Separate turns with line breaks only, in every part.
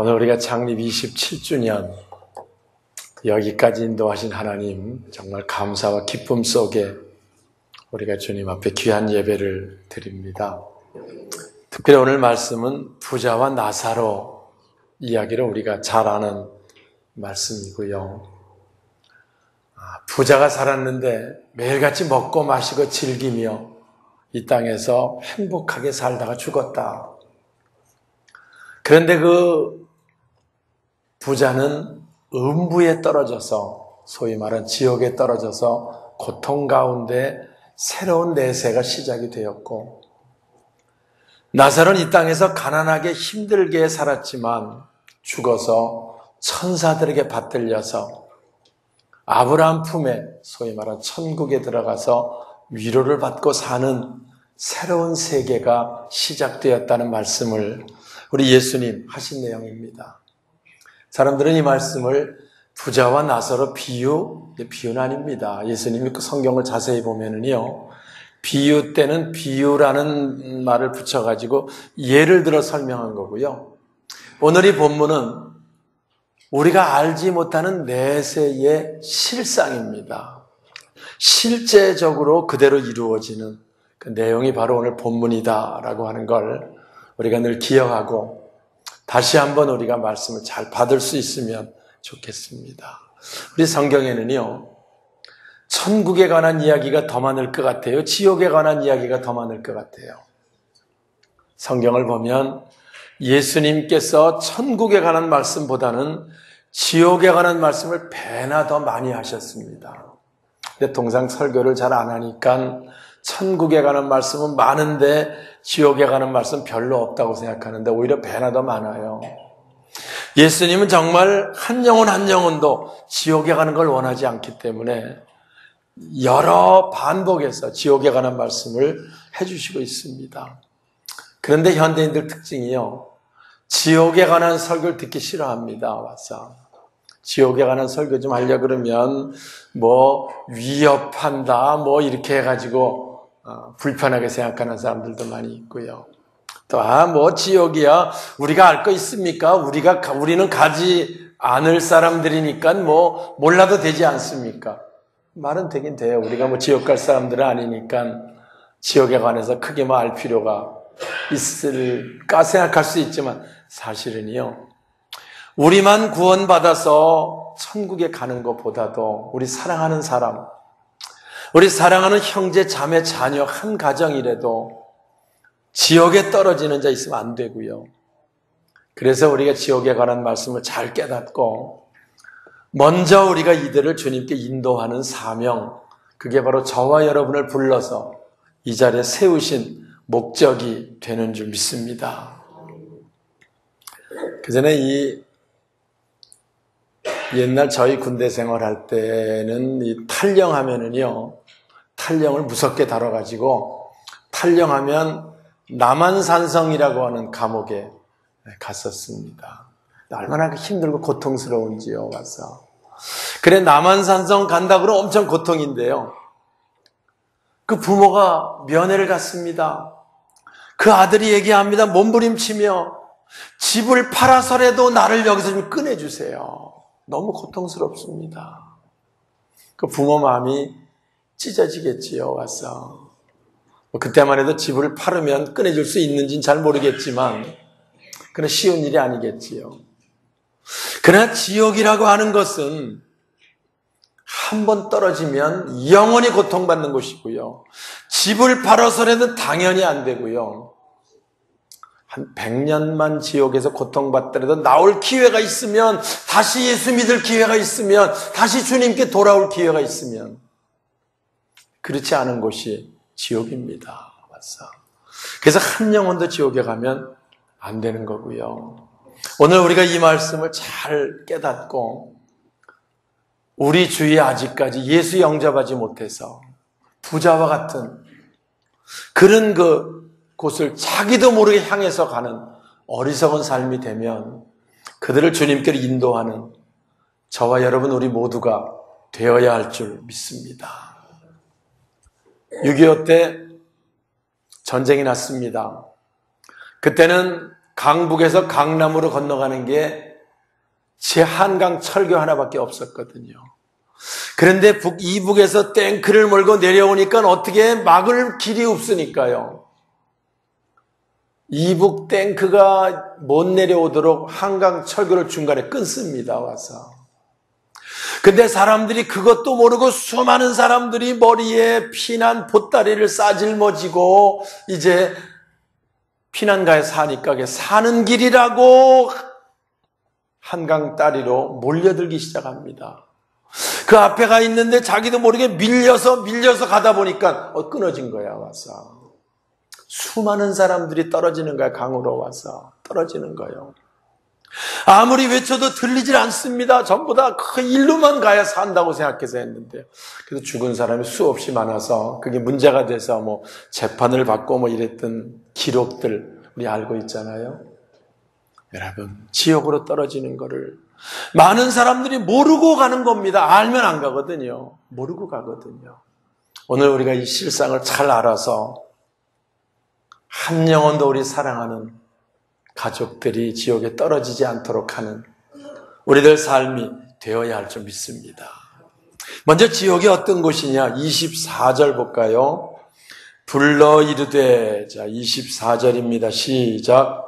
오늘 우리가 창립 27주년 여기까지 인도하신 하나님 정말 감사와 기쁨 속에 우리가 주님 앞에 귀한 예배를 드립니다. 특별히 오늘 말씀은 부자와 나사로 이야기를 우리가 잘 아는 말씀이고요. 부자가 살았는데 매일같이 먹고 마시고 즐기며 이 땅에서 행복하게 살다가 죽었다. 그런데 그 부자는 음부에 떨어져서 소위 말하는 지옥에 떨어져서 고통 가운데 새로운 내세가 시작이 되었고, 나사로는 이 땅에서 가난하게 힘들게 살았지만 죽어서 천사들에게 받들려서 아브라함 품에 소위 말하는 천국에 들어가서 위로를 받고 사는 새로운 세계가 시작되었다는 말씀을 우리 예수님 하신 내용입니다. 사람들은 이 말씀을 부자와 나사로 비유는 아닙니다. 예수님이 그 성경을 자세히 보면은요, 비유 때는 비유라는 말을 붙여가지고 예를 들어 설명한 거고요. 오늘 이 본문은 우리가 알지 못하는 내세의 실상입니다. 실제적으로 그대로 이루어지는 그 내용이 바로 오늘 본문이다라고 하는 걸 우리가 늘 기억하고 다시 한번 우리가 말씀을 잘 받을 수 있으면 좋겠습니다. 우리 성경에는요, 천국에 관한 이야기가 더 많을 것 같아요? 지옥에 관한 이야기가 더 많을 것 같아요? 성경을 보면 예수님께서 천국에 관한 말씀보다는 지옥에 관한 말씀을 배나 더 많이 하셨습니다. 근데 통상 설교를 잘 안 하니까 천국에 관한 말씀은 많은데 지옥에 관한 말씀 별로 없다고 생각하는데 오히려 배나 더 많아요. 예수님은 정말 한 영혼 한 영혼도 지옥에 가는 걸 원하지 않기 때문에 여러 반복해서 지옥에 관한 말씀을 해주시고 있습니다. 그런데 현대인들 특징이요, 지옥에 관한 설교를 듣기 싫어합니다. 와서 지옥에 관한 설교 좀 하려고 그러면 위협한다 이렇게 해가지고 불편하게 생각하는 사람들도 많이 있고요. 또 지옥이야 우리가 알 거 있습니까? 우리는 가지 않을 사람들이니까 몰라도 되지 않습니까? 말은 되긴 돼요. 우리가 지옥 갈 사람들은 아니니까 지옥에 관해서 크게 알 필요가 있을까 생각할 수 있지만, 사실은요, 우리만 구원받아서 천국에 가는 것보다도 우리 사랑하는 사람, 우리 사랑하는 형제, 자매, 자녀 한 가정이라도 지옥에 떨어지는 자 있으면 안 되고요. 그래서 우리가 지옥에 관한 말씀을 잘 깨닫고 먼저 우리가 이들을 주님께 인도하는 사명, 그게 바로 저와 여러분을 불러서 이 자리에 세우신 목적이 되는 줄 믿습니다. 그 전에 옛날 저희 군대 생활할 때는 이 탈영하면은요, 탈영을 무섭게 다뤄가지고 탈영하면 남한산성이라고 하는 감옥에 갔었습니다. 얼마나 힘들고 고통스러운지요, 와서. 그래, 남한산성 간다 그러면 엄청 고통인데요. 그 부모가 면회를 갔습니다. 그 아들이 얘기합니다. 몸부림치며 집을 팔아서라도 나를 여기서 좀 꺼내주세요. 너무 고통스럽습니다. 그 부모 마음이 찢어지겠지요, 와서. 그때만 해도 집을 팔으면 꺼내줄 수 있는지는 잘 모르겠지만, 그러나 쉬운 일이 아니겠지요. 그러나 지옥이라고 하는 것은 한 번 떨어지면 영원히 고통받는 곳이고요. 집을 팔아서라도 당연히 안 되고요. 한 100년만 지옥에서 고통받더라도 나올 기회가 있으면, 다시 예수 믿을 기회가 있으면, 다시 주님께 돌아올 기회가 있으면, 그렇지 않은 곳이 지옥입니다. 맞어. 그래서 한 영혼도 지옥에 가면 안 되는 거고요. 오늘 우리가 이 말씀을 잘 깨닫고 우리 주위에 아직까지 예수 영접하지 못해서 부자와 같은 그런 곳을 자기도 모르게 향해서 가는 어리석은 삶이 되면 그들을 주님께로 인도하는 저와 여러분 우리 모두가 되어야 할 줄 믿습니다. 6.25 때 전쟁이 났습니다. 그때는 강북에서 강남으로 건너가는 게 제 한강 철교 하나밖에 없었거든요. 그런데 이북에서 탱크를 몰고 내려오니까 어떻게 막을 길이 없으니까요. 이북 탱크가 못 내려오도록 한강 철교를 중간에 끊습니다. 와서. 근데 사람들이 그것도 모르고 수많은 사람들이 머리에 피난 보따리를 싸질머지고 이제 피난가에 사니까 사는 길이라고 한강 다리로 몰려들기 시작합니다. 그 앞에 가 있는데 자기도 모르게 밀려서 가다 보니까 끊어진 거야. 와서 수많은 사람들이 떨어지는 거야. 강으로 와서 떨어지는 거예요. 아무리 외쳐도 들리질 않습니다. 전부 다 그 일로만 가야 산다고 생각해서 했는데요. 그래서 죽은 사람이 수없이 많아서 그게 문제가 돼서 뭐 재판을 받고 뭐 이랬던 기록들 우리 알고 있잖아요. 여러분, 지옥으로 떨어지는 거를 많은 사람들이 모르고 가는 겁니다. 알면 안 가거든요. 모르고 가거든요. 오늘 우리가 이 실상을 잘 알아서 한 영혼도 우리 사랑하는 가족들이 지옥에 떨어지지 않도록 하는 우리들 삶이 되어야 할 줄 믿습니다. 먼저 지옥이 어떤 곳이냐? 24절 볼까요? 불러 이르되, 자 24절입니다. 시작.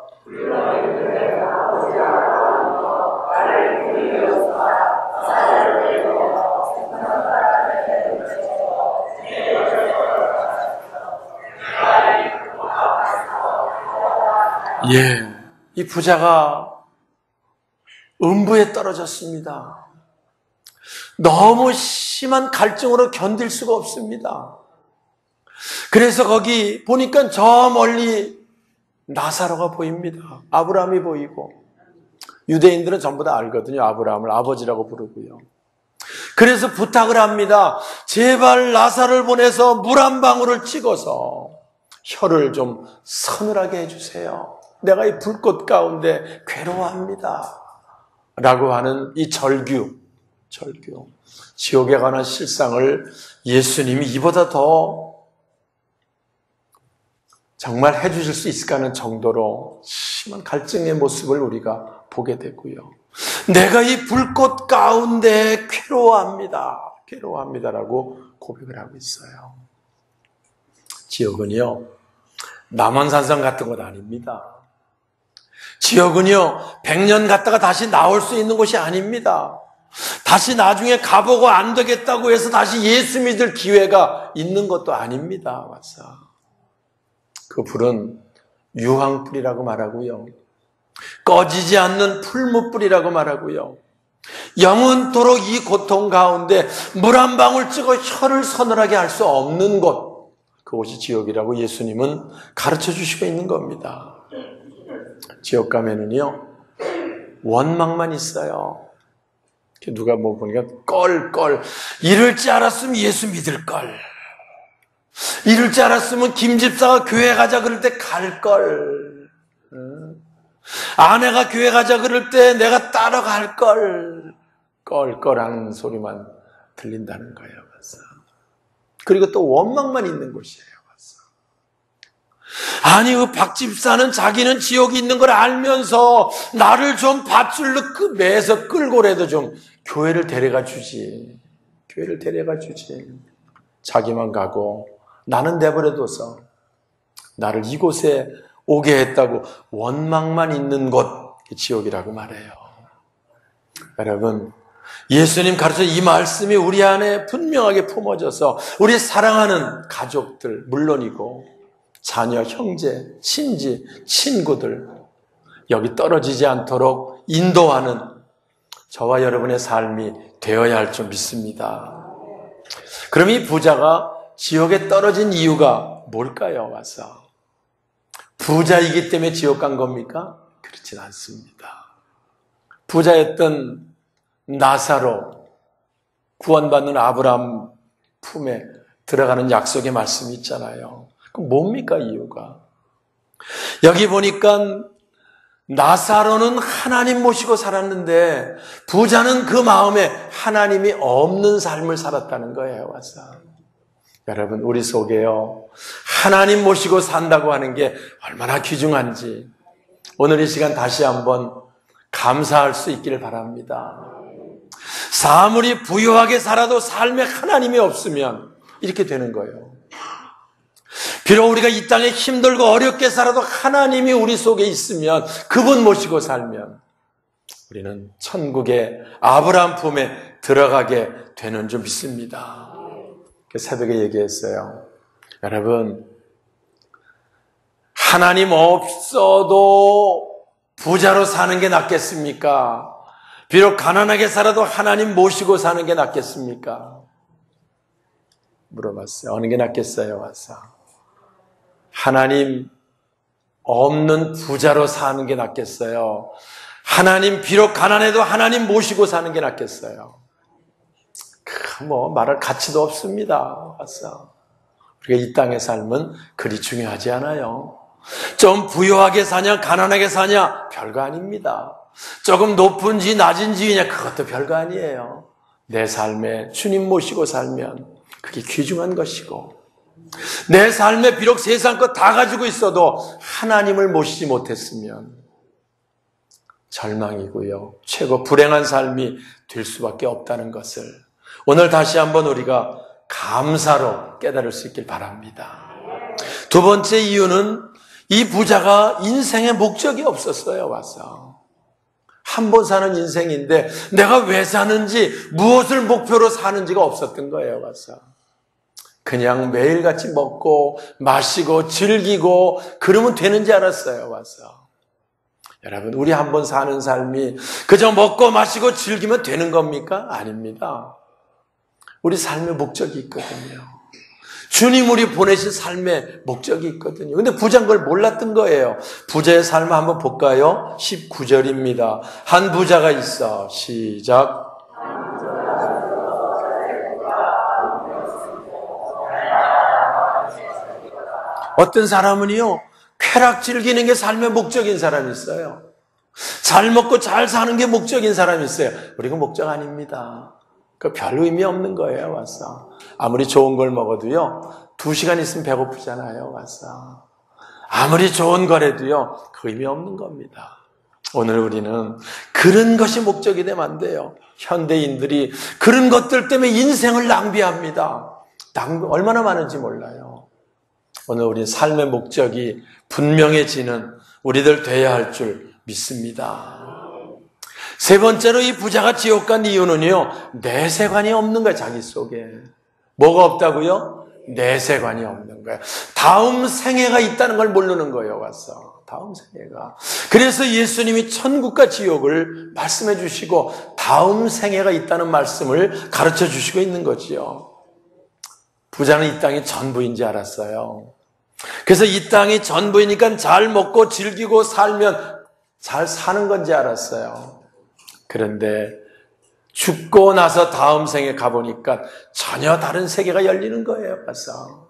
예, 이 부자가 음부에 떨어졌습니다. 너무 심한 갈증으로 견딜 수가 없습니다. 그래서 거기 보니까 저 멀리 나사로가 보입니다. 아브라함이 보이고, 유대인들은 전부 다 알거든요. 아브라함을 아버지라고 부르고요. 그래서 부탁을 합니다. 제발 나사로를 보내서 물 한 방울을 찍어서 혀를 좀 서늘하게 해주세요. 내가 이 불꽃 가운데 괴로워합니다. 라고 하는 이 절규. 지옥에 관한 실상을 예수님이 이보다 더 정말 해주실 수 있을까 하는 정도로 심한 갈증의 모습을 우리가 보게 되고요. 내가 이 불꽃 가운데 괴로워합니다라고 고백을 하고 있어요. 지옥은요, 남한산성 같은 곳 아닙니다. 지옥은요, 100년 갔다가 다시 나올 수 있는 곳이 아닙니다. 다시 나중에 가보고 안 되겠다고 해서 다시 예수 믿을 기회가 있는 것도 아닙니다. 와서. 그 불은 유황불이라고 말하고요. 꺼지지 않는 풀무불이라고 말하고요. 영원토록 이 고통 가운데 물 한 방울 찍어 혀를 서늘하게 할 수 없는 곳, 그곳이 지옥이라고 예수님은 가르쳐 주시고 있는 겁니다. 지옥 가면은요, 원망만 있어요. 누가 뭐 보니까 껄껄, 이럴 줄 알았으면 예수 믿을걸, 이럴 줄 알았으면 김 집사가 교회 가자 그럴 때 갈걸, 아내가 교회 가자 그럴 때 내가 따라갈걸, 껄껄하는 소리만 들린다는 거예요. 그리고 또 원망만 있는 곳이에요. 아니, 그 박 집사는 자기는 지옥이 있는 걸 알면서 나를 좀 밧줄로 매서 끌고라도 좀 교회를 데려가 주지. 자기만 가고 나는 내버려둬서 나를 이곳에 오게 했다고 원망만 있는 곳, 지옥이라고 말해요. 여러분, 예수님 가르쳐 이 말씀이 우리 안에 분명하게 품어져서 우리 사랑하는 가족들 물론이고 자녀, 형제, 친지, 친구들 여기 떨어지지 않도록 인도하는 저와 여러분의 삶이 되어야 할 줄 믿습니다. 그럼 이 부자가 지옥에 떨어진 이유가 뭘까요? 와서 부자이기 때문에 지옥 간 겁니까? 그렇진 않습니다. 부자였던 나사로, 구원받는 아브라함 품에 들어가는 약속의 말씀이 있잖아요. 그럼 뭡니까 이유가? 여기 보니까 나사로는 하나님 모시고 살았는데 부자는 그 마음에 하나님이 없는 삶을 살았다는 거예요. 와서. 여러분, 우리 속에요, 하나님 모시고 산다고 하는 게 얼마나 귀중한지, 오늘 이 시간 다시 한번 감사할 수 있기를 바랍니다. 아무리 부유하게 살아도 삶에 하나님이 없으면 이렇게 되는 거예요. 비록 우리가 이 땅에 힘들고 어렵게 살아도 하나님이 우리 속에 있으면, 그분 모시고 살면 우리는 천국의 아브라함 품에 들어가게 되는 줄 믿습니다. 새벽에 얘기했어요. 여러분, 하나님 없어도 부자로 사는 게 낫겠습니까? 비록 가난하게 살아도 하나님 모시고 사는 게 낫겠습니까? 물어봤어요. 어느 게 낫겠어요? 와서. 하나님 없는 부자로 사는 게 낫겠어요? 하나님 비록 가난해도 하나님 모시고 사는 게 낫겠어요? 말할 가치도 없습니다. 와서. 우리가 이 땅의 삶은 그리 중요하지 않아요. 좀 부유하게 사냐 가난하게 사냐 별거 아닙니다. 조금 높은지 낮은지냐 그것도 별거 아니에요. 내 삶에 주님 모시고 살면 그게 귀중한 것이고, 내 삶에 비록 세상 것 다 가지고 있어도 하나님을 모시지 못했으면 절망이고요, 최고 불행한 삶이 될 수밖에 없다는 것을 오늘 다시 한번 우리가 감사로 깨달을 수 있길 바랍니다. 두 번째 이유는 이 부자가 인생의 목적이 없었어요. 와서 한 번 사는 인생인데 내가 왜 사는지, 무엇을 목표로 사는지가 없었던 거예요. 와서 그냥 매일같이 먹고 마시고 즐기고 그러면 되는지 알았어요. 와서 여러분, 우리 한 번 사는 삶이 그저 먹고 마시고 즐기면 되는 겁니까? 아닙니다. 우리 삶의 목적이 있거든요. 주님 우리 보내신 삶의 목적이 있거든요. 근데 부자인 걸 몰랐던 거예요. 부자의 삶을 한번 볼까요? 19절입니다. 한 부자가 있어. 시작. 어떤 사람은요, 쾌락 즐기는 게 삶의 목적인 사람이 있어요. 잘 먹고 잘 사는 게 목적인 사람이 있어요. 우리가 목적 아닙니다. 그 별 의미 없는 거예요. 와서 아무리 좋은 걸 먹어도요, 2시간 있으면 배고프잖아요. 와서 아무리 좋은 거라도요, 그 의미 없는 겁니다. 오늘 우리는 그런 것이 목적이 되면 안 돼요. 현대인들이 그런 것들 때문에 인생을 낭비합니다. 얼마나 많은지 몰라요. 오늘 우리 삶의 목적이 분명해지는 우리들 돼야 할 줄 믿습니다. 세 번째로 이 부자가 지옥 간 이유는요, 내세관이 없는 거예요. 자기 속에 뭐가 없다고요? 내세관이 없는 거예요. 다음 생애가 있다는 걸 모르는 거예요. 와서 다음 생애가. 그래서 예수님이 천국과 지옥을 말씀해 주시고 다음 생애가 있다는 말씀을 가르쳐 주시고 있는 거지요. 부자는 이 땅이 전부인지 알았어요. 그래서 이 땅이 전부이니까 잘 먹고 즐기고 살면 잘 사는 건지 알았어요. 그런데 죽고 나서 다음 생에 가보니까 전혀 다른 세계가 열리는 거예요. 벌써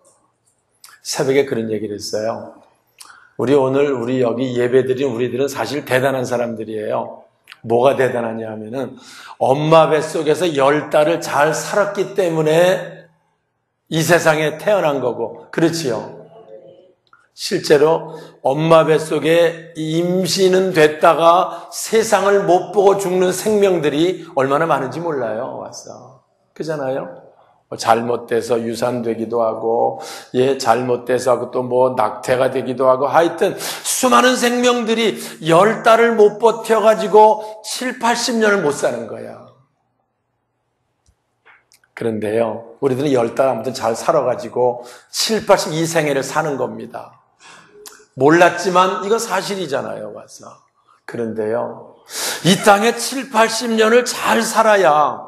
새벽에 그런 얘기를 했어요. 우리 여기 예배드린 우리들은 사실 대단한 사람들이에요. 뭐가 대단하냐 하면은 엄마 뱃속에서 10달을 잘 살았기 때문에 이 세상에 태어난 거고, 그렇지요? 실제로 엄마 뱃속에 임신은 됐다가 세상을 못 보고 죽는 생명들이 얼마나 많은지 몰라요. 와서 그잖아요. 잘못돼서 유산되기도 하고, 잘못돼서 또 낙태가 되기도 하고, 하여튼 수많은 생명들이 10달을 못 버텨가지고 7, 80년을 못 사는 거야. 그런데요, 우리들은 10달 아무튼 잘 살아가지고 7, 80 이 생애를 사는 겁니다. 몰랐지만 이거 사실이잖아요. 와서 그런데요, 이 땅에 7, 80년을 잘 살아야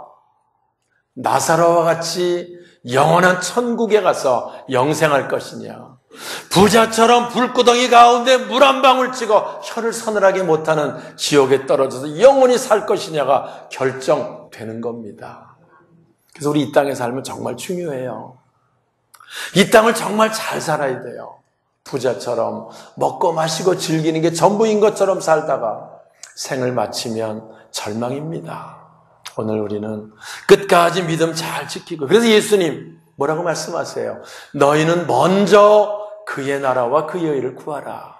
나사로와 같이 영원한 천국에 가서 영생할 것이냐, 부자처럼 불구덩이 가운데 물 한 방울 찍어 혀를 서늘하게 못하는 지옥에 떨어져서 영원히 살 것이냐가 결정되는 겁니다. 그래서 우리 이 땅의 삶은 정말 중요해요. 이 땅을 정말 잘 살아야 돼요. 부자처럼 먹고 마시고 즐기는 게 전부인 것처럼 살다가 생을 마치면 절망입니다. 오늘 우리는 끝까지 믿음 잘 지키고, 그래서 예수님 뭐라고 말씀하세요? 너희는 먼저 그의 나라와 그의 의를 구하라.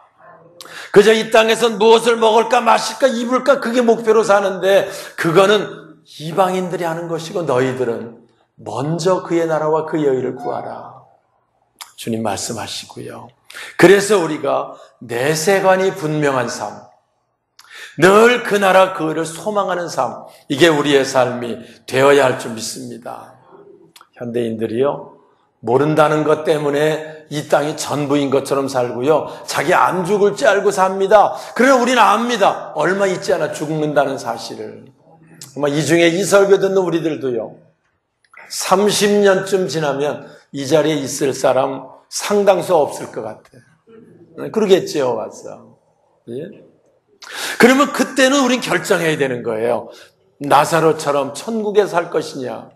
그저 이 땅에서 무엇을 먹을까 마실까 입을까 그게 목표로 사는데 그거는 이방인들이 하는 것이고 너희들은 먼저 그의 나라와 그의 의를 구하라. 주님 말씀하시고요. 그래서 우리가 내세관이 분명한 삶, 늘 그 나라 그 의를 소망하는 삶, 이게 우리의 삶이 되어야 할 줄 믿습니다. 현대인들이요, 모른다는 것 때문에 이 땅이 전부인 것처럼 살고요, 자기 안 죽을 줄 알고 삽니다. 그러나 우리는 압니다. 얼마 있지 않아 죽는다는 사실을. 아마 이 중에 이 설교 듣는 우리들도요, 30년쯤 지나면 이 자리에 있을 사람 상당수 없을 것 같아요. 그러겠지요, 와서. 예? 그러면 그때는 우린 결정해야 되는 거예요. 나사로처럼 천국에 살 것이냐,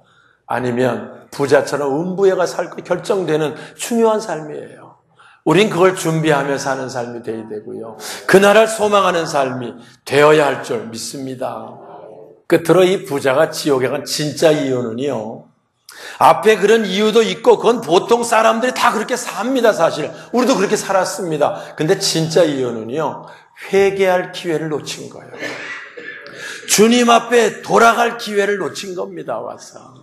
아니면 부자처럼 음부에 살 것, 결정되는 중요한 삶이에요. 우린 그걸 준비하며 사는 삶이 되어야 되고요. 그 나라를 소망하는 삶이 되어야 할 줄 믿습니다. 끝으로 이 부자가 지옥에 간 진짜 이유는요, 앞에 그런 이유도 있고 그건 보통 사람들이 다 그렇게 삽니다. 사실 우리도 그렇게 살았습니다. 근데 진짜 이유는요, 회개할 기회를 놓친 거예요. 주님 앞에 돌아갈 기회를 놓친 겁니다. 와서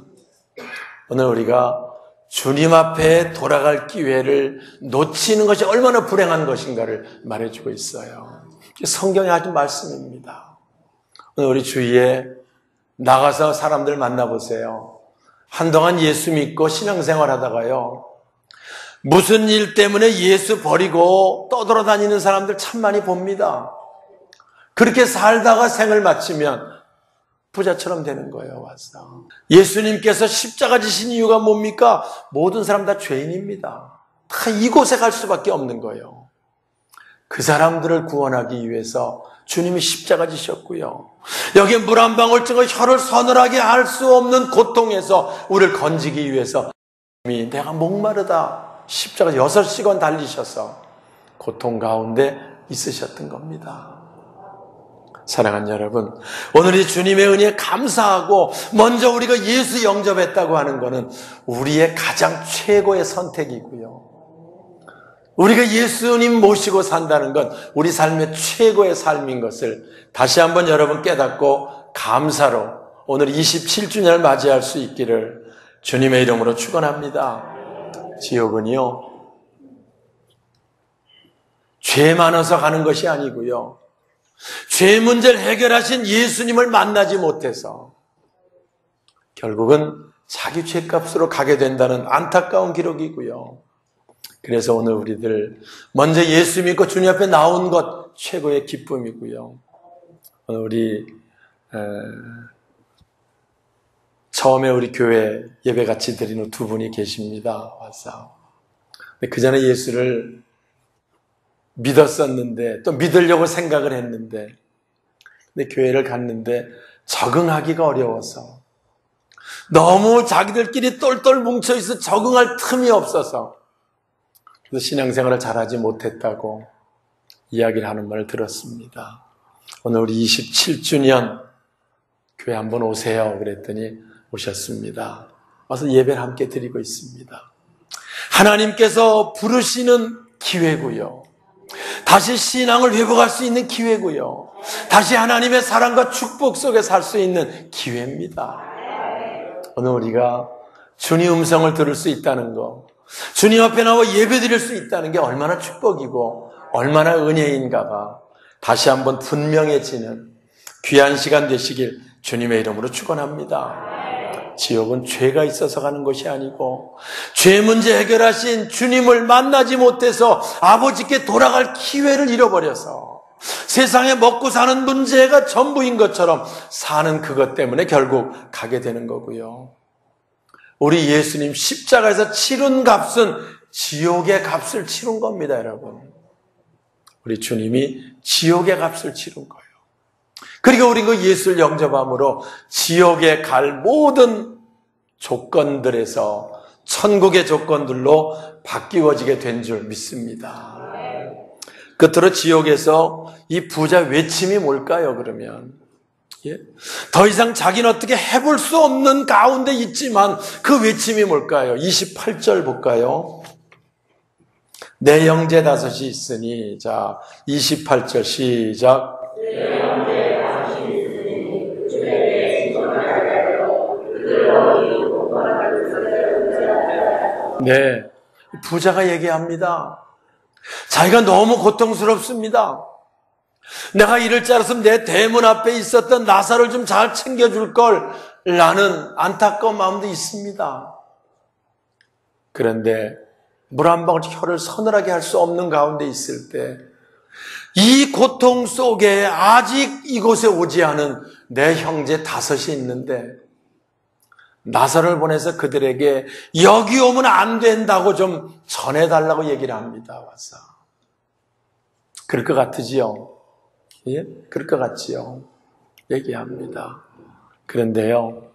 오늘 우리가 주님 앞에 돌아갈 기회를 놓치는 것이 얼마나 불행한 것인가를 말해주고 있어요. 성경에 아주 말씀입니다. 오늘 우리 주위에 나가서 사람들 만나보세요. 한동안 예수 믿고 신앙생활 하다가요, 무슨 일 때문에 예수 버리고 떠돌아다니는 사람들 참 많이 봅니다. 그렇게 살다가 생을 마치면 부자처럼 되는 거예요. 와서 예수님께서 십자가 지신 이유가 뭡니까? 모든 사람 다 죄인입니다. 다 이곳에 갈 수밖에 없는 거예요. 그 사람들을 구원하기 위해서 주님이 십자가 지셨고요, 여기에 물 한 방울 찍어 혀를 서늘하게 할 수 없는 고통에서 우리를 건지기 위해서 내가 목마르다 십자가 6시간 달리셔서 고통 가운데 있으셨던 겁니다. 사랑하는 여러분, 오늘 이 주님의 은혜에 감사하고 먼저 우리가 예수 영접했다고 하는 것은 우리의 가장 최고의 선택이고요, 우리가 예수님 모시고 산다는 건 우리 삶의 최고의 삶인 것을 다시 한번 여러분 깨닫고 감사로 오늘 27주년을 맞이할 수 있기를 주님의 이름으로 축원합니다. 지옥은요, 죄 많아서 가는 것이 아니고요, 죄 문제를 해결하신 예수님을 만나지 못해서 결국은 자기 죄값으로 가게 된다는 안타까운 기록이고요. 그래서 오늘 우리들 먼저 예수 믿고 주님 앞에 나온 것 최고의 기쁨이고요. 오늘 우리 처음에 우리 교회 예배 같이 드리는 두 분이 계십니다. 와서 그 전에 예수를 믿었었는데 또 믿으려고 생각을 했는데, 근데 교회를 갔는데 적응하기가 어려워서, 너무 자기들끼리 똘똘 뭉쳐있어 적응할 틈이 없어서 그래서 신앙생활을 잘하지 못했다고 이야기를 하는 말을 들었습니다. 오늘 우리 27주년 교회 한번 오세요 그랬더니 오셨습니다. 와서 예배를 함께 드리고 있습니다. 하나님께서 부르시는 기회고요, 다시 신앙을 회복할 수 있는 기회고요, 다시 하나님의 사랑과 축복 속에 살 수 있는 기회입니다. 오늘 우리가 주님 음성을 들을 수 있다는 거, 주님 앞에 나와 예배 드릴 수 있다는 게 얼마나 축복이고 얼마나 은혜인가가 다시 한번 분명해지는 귀한 시간 되시길 주님의 이름으로 축원합니다. 지옥은 죄가 있어서 가는 것이 아니고 죄 문제 해결하신 주님을 만나지 못해서 아버지께 돌아갈 기회를 잃어버려서 세상에 먹고 사는 문제가 전부인 것처럼 사는 그것 때문에 결국 가게 되는 거고요. 우리 예수님 십자가에서 치른 값은 지옥의 값을 치른 겁니다, 여러분. 우리 주님이 지옥의 값을 치른 거예요. 그리고 우리 그 예수를 영접함으로 지옥에 갈 모든 조건들에서 천국의 조건들로 바뀌어지게 된 줄 믿습니다. 끝으로 지옥에서 이 부자 외침이 뭘까요, 그러면? 예? 더 이상 자기는 어떻게 해볼 수 없는 가운데 있지만 그 외침이 뭘까요? 28절 볼까요? 내 형제 다섯이 있으니, 자, 28절 시작.
내 형제 다섯이 있으니 그 중에 내 직원을 알려고 그들로 이 공부하는 것을
네, 부자가 얘기합니다. 자기가 너무 고통스럽습니다. 내가 이럴 줄 알았으면 내 대문 앞에 있었던 나사로를 좀 잘 챙겨줄 걸 라는 안타까운 마음도 있습니다. 그런데 물 한 방울 혀를 서늘하게 할 수 없는 가운데 있을 때 이 고통 속에 아직 이곳에 오지 않은 내 형제 다섯이 있는데 나사로를 보내서 그들에게 여기 오면 안 된다고 좀 전해달라고 얘기를 합니다. 와서. 그럴 것 같으지요? 예? 그럴 것 같지요? 얘기합니다. 그런데요,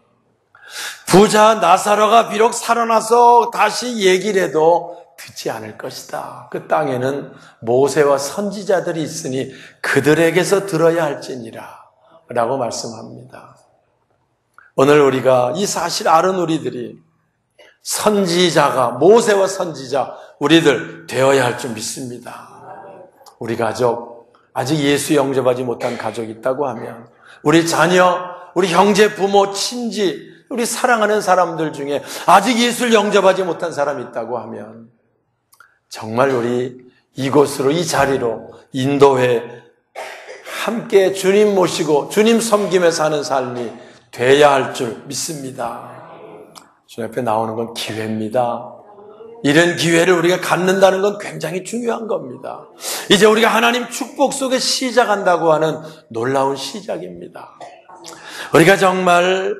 부자 나사로가 비록 살아나서 다시 얘기를 해도 듣지 않을 것이다. 그 땅에는 모세와 선지자들이 있으니 그들에게서 들어야 할지니라 라고 말씀합니다. 오늘 우리가 이 사실 아는 우리들이 선지자가, 모세와 선지자 우리들 되어야 할 줄 믿습니다. 우리 가족, 아직 예수 영접하지 못한 가족이 있다고 하면, 우리 자녀, 우리 형제, 부모, 친지, 우리 사랑하는 사람들 중에 아직 예수를 영접하지 못한 사람이 있다고 하면 정말 우리 이곳으로, 이 자리로 인도해 함께 주님 모시고 주님 섬기며 사는 삶이 돼야 할 줄 믿습니다. 주님 앞에 나오는 건 기회입니다. 이런 기회를 우리가 갖는다는 건 굉장히 중요한 겁니다. 이제 우리가 하나님 축복 속에 시작한다고 하는 놀라운 시작입니다. 우리가 정말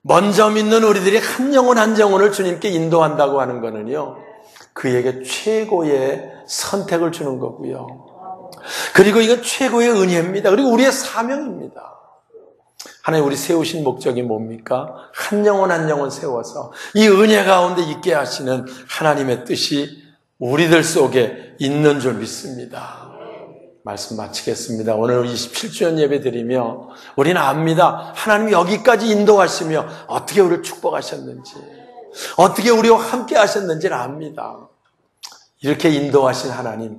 먼저 믿는 우리들이 한 영혼 한 영혼을 주님께 인도한다고 하는 거는요, 그에게 최고의 선택을 주는 거고요. 그리고 이건 최고의 은혜입니다. 그리고 우리의 사명입니다. 하나님 우리 세우신 목적이 뭡니까? 한 영혼 한 영혼 세워서 이 은혜 가운데 있게 하시는 하나님의 뜻이 우리들 속에 있는 줄 믿습니다. 말씀 마치겠습니다. 오늘 27주년 예배 드리며 우리는 압니다. 하나님이 여기까지 인도하시며 어떻게 우리를 축복하셨는지, 어떻게 우리와 함께 하셨는지를 압니다. 이렇게 인도하신 하나님,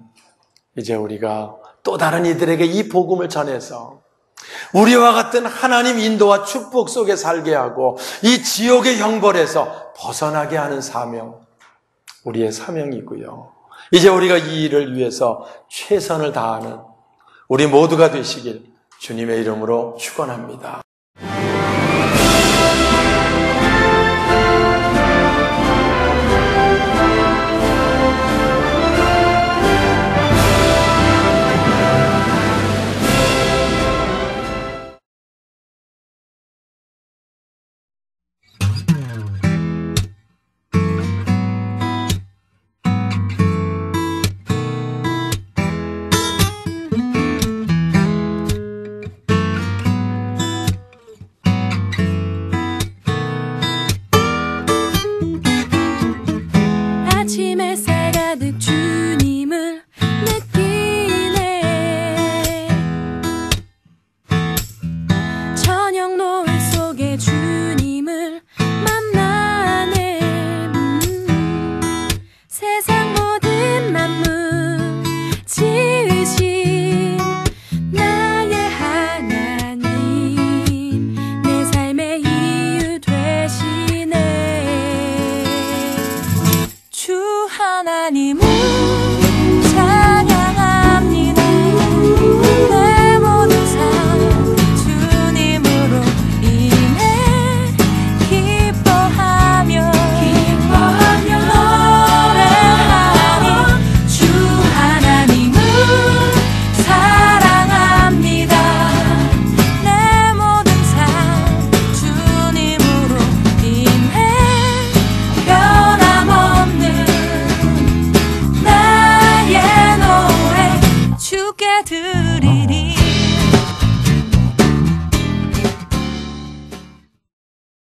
이제 우리가 또 다른 이들에게 이 복음을 전해서 우리와 같은 하나님 인도와 축복 속에 살게 하고 이 지옥의 형벌에서 벗어나게 하는 사명, 우리의 사명이고요. 이제 우리가 이 일을 위해서 최선을 다하는 우리 모두가 되시길 주님의 이름으로 축원합니다.